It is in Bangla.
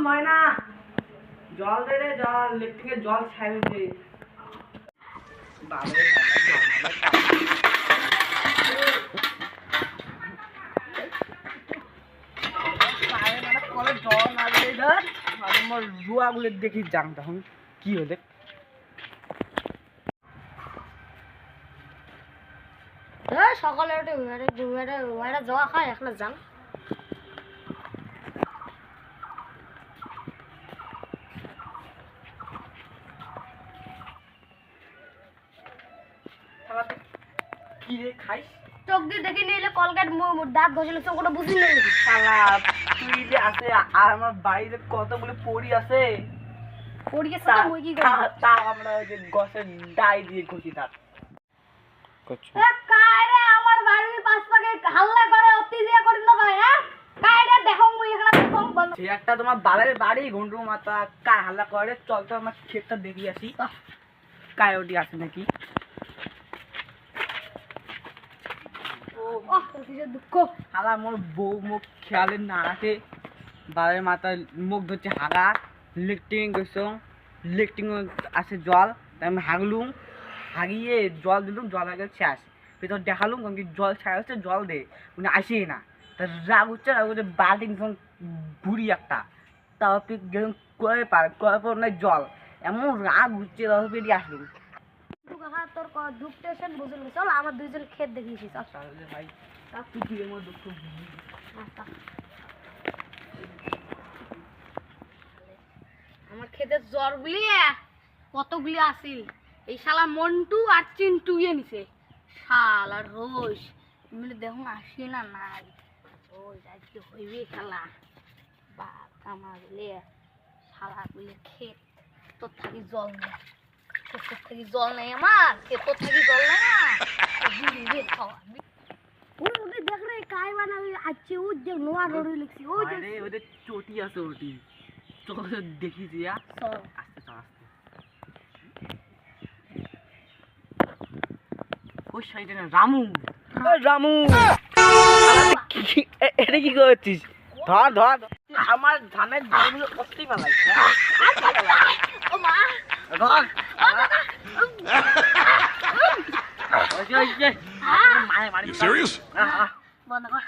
ময়না জল দে রে, জল ইলেকট্রিকের জল ছাড়ে দে। বাবারে কলে জল না দিলে ধর আমার রুয়াগুলো দেখি যান তখন কি হলে। সকালে উঠে জল খায় এখন যান। কি রে খাইস? চোখ দিয়ে দেখি নিলে কলগেট দাঁত ঘষলে চোখটা বুঝি নেই। শালা তুই যে আছে আর আমার বাড়িতে কতগুলো পড়ি আছে, পড়িয়ে সাথে মুই কি করি? তা আমরা ওই যে গছের ডাই দিয়ে ঘষি তার করছো। কায়রে আমার বাড়ির পাশ পাকে হাল্লা করে অতি দিয়া করি না ভাই। হ্যাঁ কায়রে দেখো মুই এখানে কম বন্ধ। সে একটা তোমার বালের বাড়ি ঘন্টু মাথা কার হাল্লা করে, চল তো আমার ক্ষেতটা দেখি আসি কায়োটি আছে নাকি। দুঃখ হালা মোর বউ মুখ খেয়ালে না রাখে, বালের মাথায় মুখ ধরছে হাগা, লিফটিং গেছো, লিফটিং আছে জল, তাই আমি হাগলুম, হাগিয়ে জল দিলুম, জল আগে শেষ ভিতর দেখালুম কারণ কি জল ছাড়া হচ্ছে জল দে উনি আসেই না। তা রাগ হচ্ছে বাল্টিং ঘুরি একটা তাও গেলাম করে পার করার পর না জল এমন রাগ হচ্ছে তাও বেরিয়ে আসলুম। তোর দুঃখ টেনশন বুঝল চল আমার দুইজন ক্ষেত দেখিয়েছি চল ভাই তুই কি আমার দুঃখ আমার ক্ষেতের জ্বরগুলি কতগুলি আসিল এই শালা মন্টু আর চিন্টু নিছে শালা রোজ মিলে দেখুন আসি না নাই ওই আজকে হইবে খেলা বা কামালে শালা গুলি ক্ষেত তোর থাকি জল নেই, তোর থাকি জল নেই, আমার ক্ষেত থাকি জল নেই না দিবি খাওয়া ওই দেখ রে কাই বানাবি আজকে ও যে নোয়া রড়ি লিখছি ওই যে ওদের চটি আছে ওটি চোখ দেখি দিয়া আস্তে চল আস্তে ওই সাইডে না রামু রামু এটা কি করছিস? ধর ধর আমার ধানের জলগুলো কতই পালাই ও মা ধর মারে মারি। You serious? বন্ধ কর